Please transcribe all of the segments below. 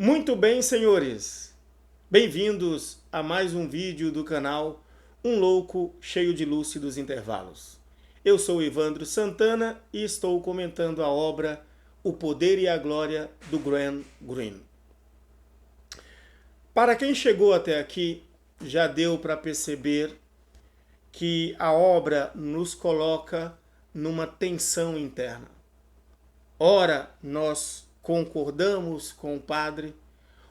Muito bem, senhores. Bem-vindos a mais um vídeo do canal Um Louco Cheio de Lúcidos Intervalos. Eu sou Evandro Santana e estou comentando a obra O Poder e a Glória do Graham Greene. Para quem chegou até aqui, já deu para perceber que a obra nos coloca numa tensão interna. Ora, nós concordamos com o padre,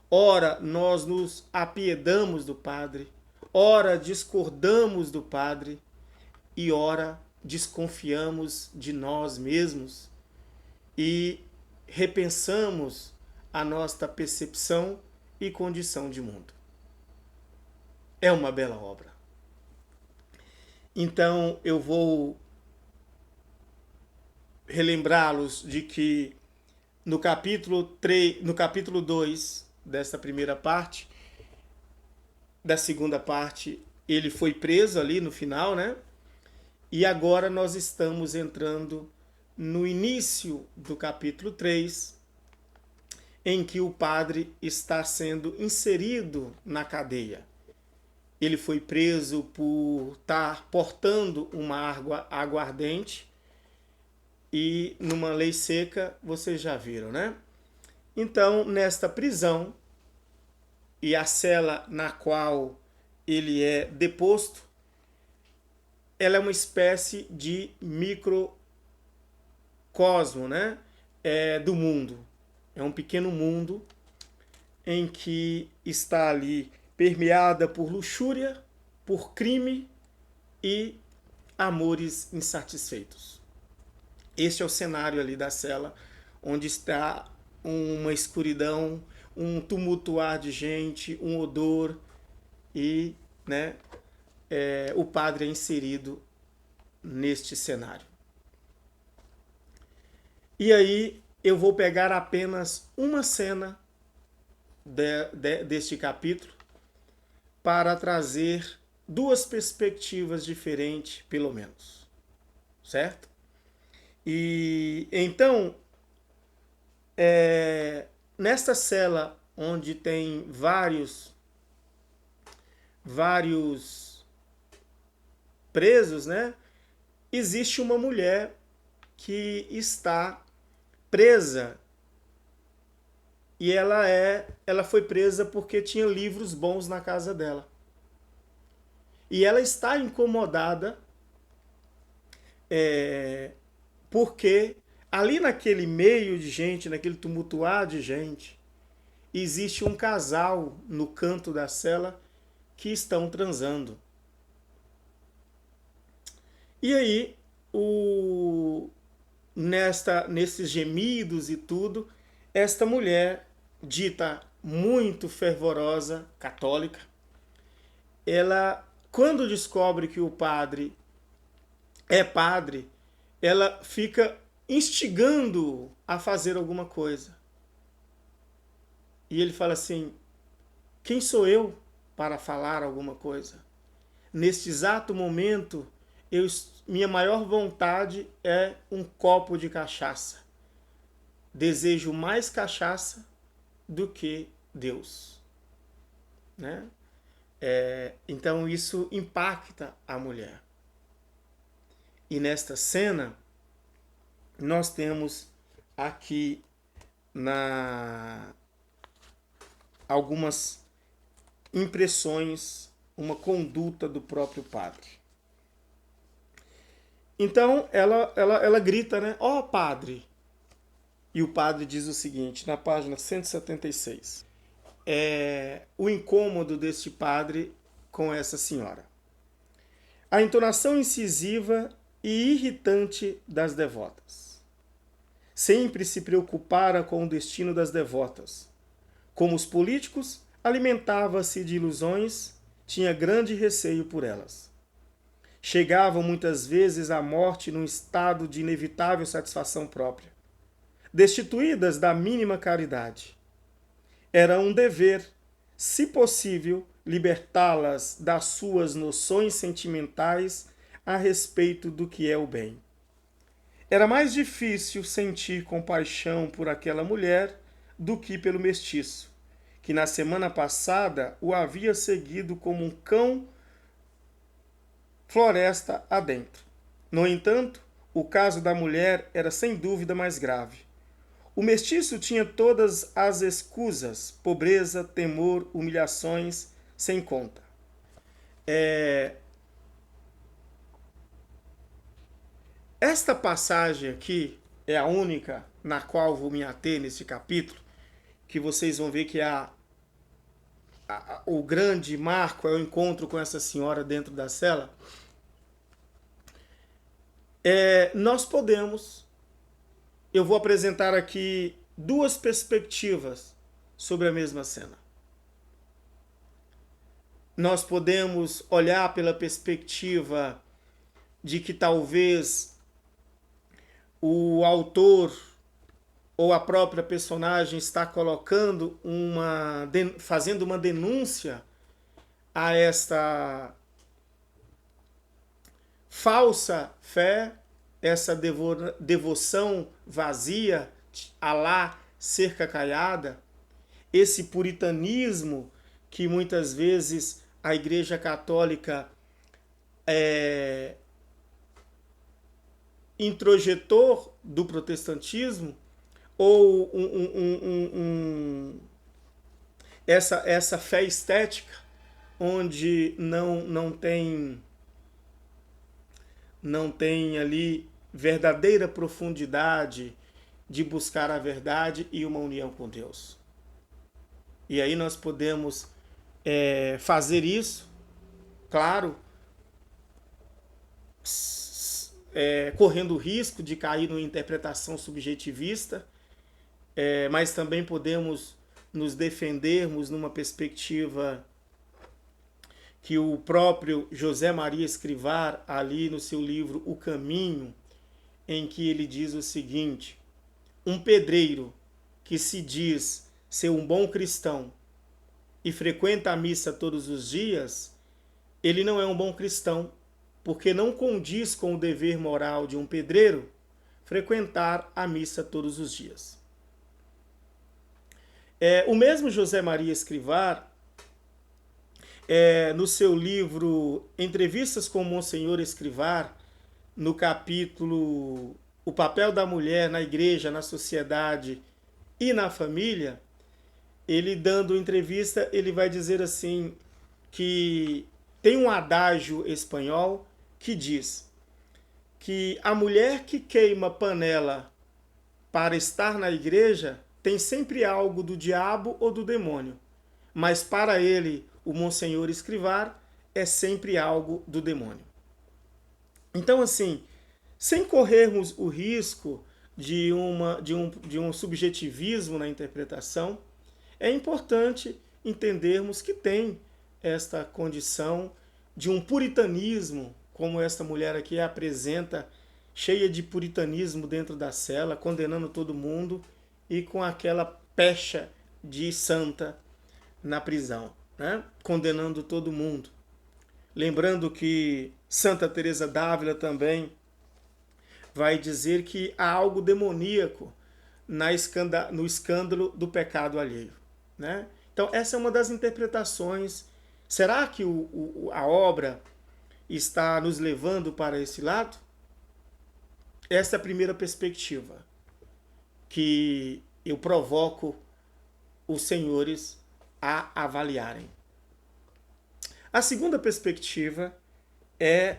ora, nós nos apiedamos do padre, ora, discordamos do padre e ora, desconfiamos de nós mesmos e repensamos a nossa percepção e condição de mundo. É uma bela obra. Então eu vou relembrá-los de que no capítulo 2 dessa primeira parte, da segunda parte, ele foi preso ali no final, né? E agora nós estamos entrando no início do capítulo 3, em que o padre está sendo inserido na cadeia. Ele foi preso por estar portando uma água aguardente e numa lei seca, vocês já viram, né? Então, nesta prisão e a cela na qual ele é deposto, ela é uma espécie de microcosmo, né? Do mundo. É um pequeno mundo em que está ali permeada por luxúria, por crime e amores insatisfeitos. Este é o cenário ali da cela, onde está uma escuridão, um tumultuar de gente, um odor e, né, o padre é inserido neste cenário. E aí eu vou pegar apenas uma cena deste capítulo para trazer duas perspectivas diferentes, pelo menos, certo? E então, nesta cela onde tem vários presos, né? Existe uma mulher que está presa e ela foi presa porque tinha livros bons na casa dela. E ela está incomodada porque ali naquele meio de gente, naquele tumultuar de gente, existe um casal no canto da cela que estão transando. E aí, nesses gemidos e tudo, esta mulher, dita muito fervorosa, católica, ela, quando descobre que o padre é padre, ela fica instigando a fazer alguma coisa. E ele fala assim: quem sou eu para falar alguma coisa? Neste exato momento, minha maior vontade é um copo de cachaça. Desejo mais cachaça do que Deus. Né? Então isso impacta a mulher. E nesta cena, nós temos aqui algumas impressões, uma conduta do próprio padre. Então ela grita, né? Ó, padre! E o padre diz o seguinte, na página 176. O incômodo deste padre com essa senhora. A entonação incisiva e irritante das devotas. Sempre se preocupara com o destino das devotas. Como os políticos, alimentava-se de ilusões, tinha grande receio por elas. Chegavam muitas vezes à morte num estado de inevitável satisfação própria, destituídas da mínima caridade. Era um dever, se possível, libertá-las das suas noções sentimentais a respeito do que é o bem. Era mais difícil sentir compaixão por aquela mulher do que pelo mestiço, que na semana passada o havia seguido como um cão floresta adentro. No entanto, o caso da mulher era sem dúvida mais grave. O mestiço tinha todas as escusas, pobreza, temor, humilhações, sem conta. Esta passagem aqui é a única na qual vou me ater nesse capítulo, que vocês vão ver que o grande marco é o encontro com essa senhora dentro da cela. Nós podemos, eu vou apresentar aqui duas perspectivas sobre a mesma cena. Nós podemos olhar pela perspectiva de que talvez o autor ou a própria personagem está colocando fazendo uma denúncia a esta falsa fé, essa devoção vazia, Alá cerca caiada, esse puritanismo que muitas vezes a Igreja Católica introjetou do protestantismo, ou essa fé estética, onde não tem ali verdadeira profundidade de buscar a verdade e uma união com Deus. E aí nós podemos fazer isso, claro, correndo o risco de cair numa interpretação subjetivista, mas também podemos nos defendermos numa perspectiva que o próprio José Maria Escrivá, ali no seu livro O Caminho, em que ele diz o seguinte: um pedreiro que se diz ser um bom cristão e frequenta a missa todos os dias, ele não é um bom cristão, porque não condiz com o dever moral de um pedreiro frequentar a missa todos os dias. O mesmo José Maria Escrivá, no seu livro Entrevistas com Monsenhor Escrivá, no capítulo O Papel da Mulher na Igreja, na Sociedade e na Família, ele dando entrevista, ele vai dizer assim, que tem um adágio espanhol que diz que a mulher que queima panela para estar na igreja tem sempre algo do diabo ou do demônio, mas para ele, o Monsenhor Escrivá, é sempre algo do demônio. Então, assim, sem corrermos o risco de um subjetivismo na interpretação, é importante entendermos que tem esta condição de um puritanismo, como esta mulher aqui apresenta, cheia de puritanismo dentro da cela, condenando todo mundo e com aquela pecha de santa na prisão, né? Condenando todo mundo. Lembrando que Santa Teresa d'Ávila também vai dizer que há algo demoníaco no escândalo do pecado alheio, né? Então essa é uma das interpretações. Será que a obra está nos levando para esse lado? Essa é a primeira perspectiva que eu provoco os senhores a avaliarem. A segunda perspectiva é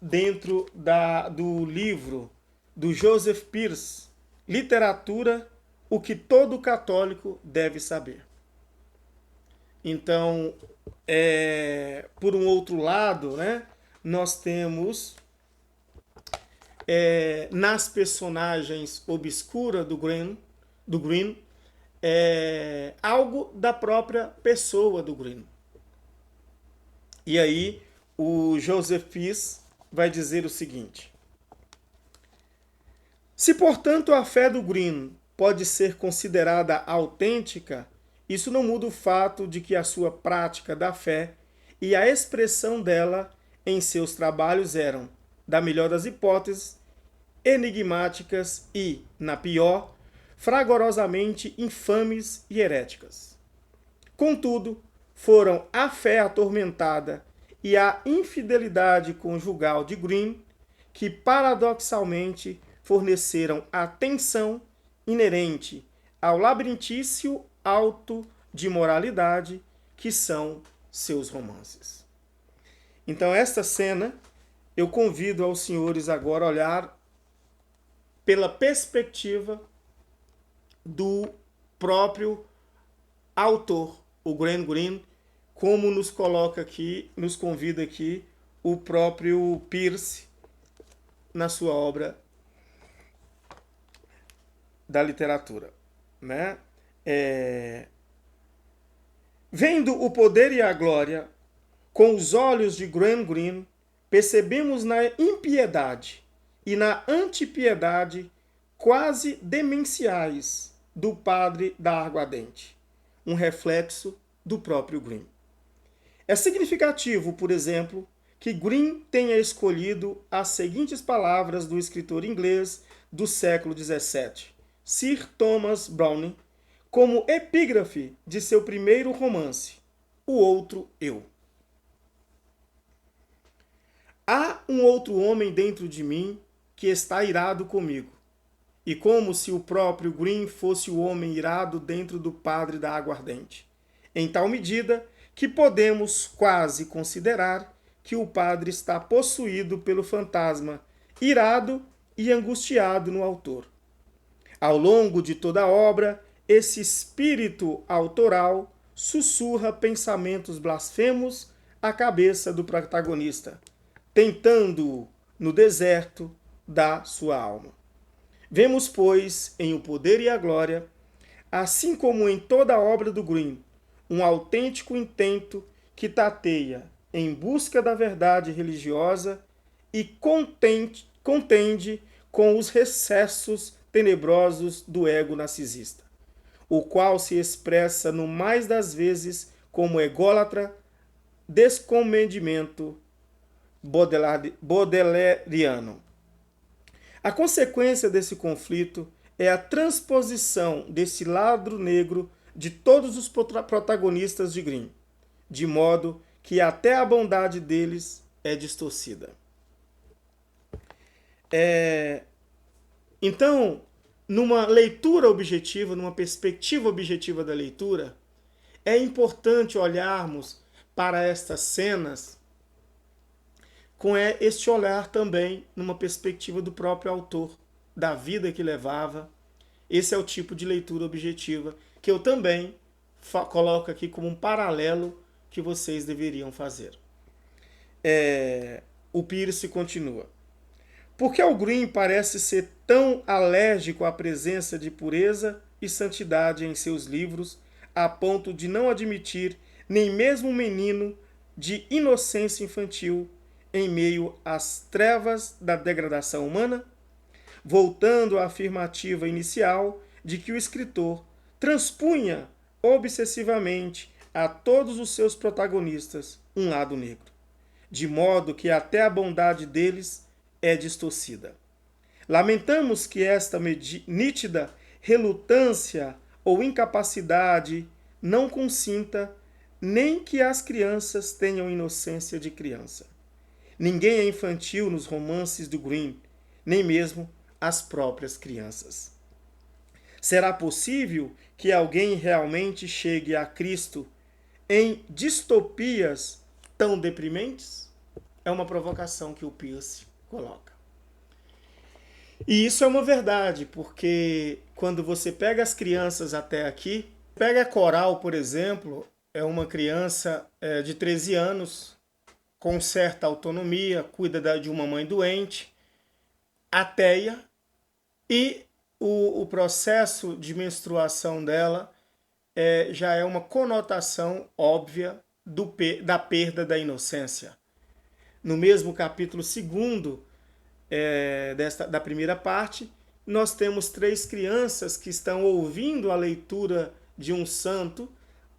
dentro do livro do Joseph Pearce, Literatura, o que todo católico deve saber. Então, por um outro lado, né, nós temos nas personagens obscuras do Green, algo da própria pessoa do Green. E aí o Joseph Pearce vai dizer o seguinte: se, portanto, a fé do Green pode ser considerada autêntica, isso não muda o fato de que a sua prática da fé e a expressão dela em seus trabalhos eram, da melhor das hipóteses, enigmáticas e, na pior, fragorosamente infames e heréticas. Contudo, foram a fé atormentada e a infidelidade conjugal de Green que paradoxalmente forneceram a tensão inerente ao labirintício alto de moralidade que são seus romances. Então, esta cena, eu convido aos senhores agora a olhar pela perspectiva do próprio autor, o Graham Greene, como nos coloca aqui, nos convida aqui o próprio Peirce na sua obra da literatura, né? Vendo o poder e a glória com os olhos de Graham Greene, percebemos na impiedade e na antipiedade quase demenciais do padre da Aguardente, um reflexo do próprio Greene. É significativo, por exemplo, que Greene tenha escolhido as seguintes palavras do escritor inglês do século XVII, Sir Thomas Browne, como epígrafe de seu primeiro romance, O Outro Eu. Há um outro homem dentro de mim que está irado comigo, e como se o próprio Greene fosse o homem irado dentro do padre da Aguardente, em tal medida que podemos quase considerar que o padre está possuído pelo fantasma, irado e angustiado no autor. Ao longo de toda a obra, esse espírito autoral sussurra pensamentos blasfemos à cabeça do protagonista, tentando-o no deserto da sua alma. Vemos, pois, em O Poder e a Glória, assim como em toda a obra do Greene, um autêntico intento que tateia em busca da verdade religiosa e contende com os recessos tenebrosos do ego narcisista, o qual se expressa no mais das vezes como ególatra, descomedimento baudelairiano. A consequência desse conflito é a transposição desse lado negro de todos os protagonistas de Greene, de modo que até a bondade deles é distorcida. Então, numa leitura objetiva, numa perspectiva objetiva da leitura, é importante olharmos para estas cenas com este olhar também numa perspectiva do próprio autor, da vida que levava. Esse é o tipo de leitura objetiva que eu também coloco aqui como um paralelo que vocês deveriam fazer. O Peirce continua. Por que o Greene parece ser tão alérgico à presença de pureza e santidade em seus livros, a ponto de não admitir nem mesmo um menino de inocência infantil em meio às trevas da degradação humana? Voltando à afirmativa inicial de que o escritor transpunha obsessivamente a todos os seus protagonistas um lado negro, de modo que até a bondade deles é distorcida. Lamentamos que esta nítida relutância ou incapacidade não consinta nem que as crianças tenham inocência de criança. Ninguém é infantil nos romances do Greene, nem mesmo as próprias crianças. Será possível que alguém realmente chegue a Cristo em distopias tão deprimentes? É uma provocação que o Peirce coloca. E isso é uma verdade, porque quando você pega as crianças até aqui, pega a Coral, por exemplo, é uma criança de 13 anos, com certa autonomia, cuida de uma mãe doente, ateia, e o processo de menstruação dela já é uma conotação óbvia da perda da inocência. No mesmo capítulo 2 da primeira parte, nós temos 3 crianças que estão ouvindo a leitura de um santo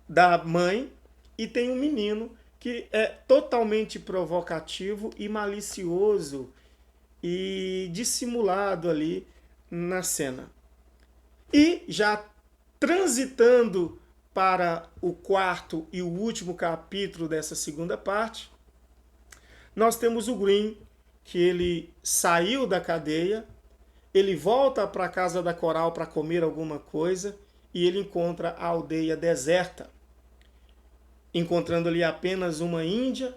da mãe, e tem um menino que é totalmente provocativo e malicioso e dissimulado ali na cena. E já transitando para o quarto e o último capítulo dessa segunda parte, nós temos o Green, que ele saiu da cadeia, ele volta para a casa da Coral para comer alguma coisa e ele encontra a aldeia deserta, encontrando ali apenas uma índia,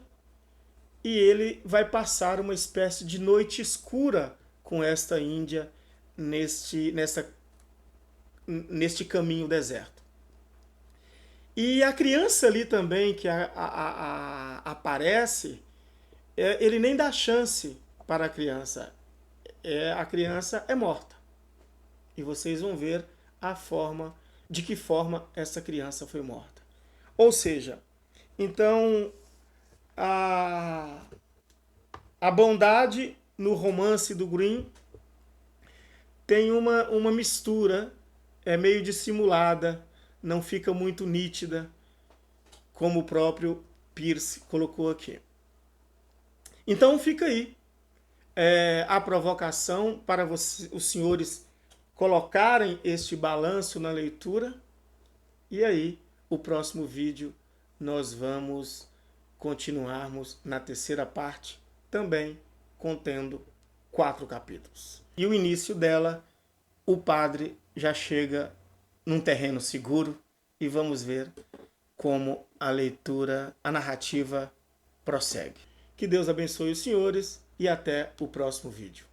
e ele vai passar uma espécie de noite escura com esta índia neste caminho deserto. E a criança ali também que aparece, ele nem dá chance para a criança. A criança é morta. E vocês vão ver de que forma essa criança foi morta. Ou seja, então a bondade no romance do Green tem uma mistura, é meio dissimulada, não fica muito nítida, como o próprio Pierce colocou aqui. Então fica aí a provocação para os senhores colocarem este balanço na leitura. E aí, o próximo vídeo, nós vamos continuarmos na terceira parte, também contendo 4 capítulos. E o início dela, o padre já chega num terreno seguro e vamos ver como a leitura, a narrativa prossegue. Que Deus abençoe os senhores e até o próximo vídeo.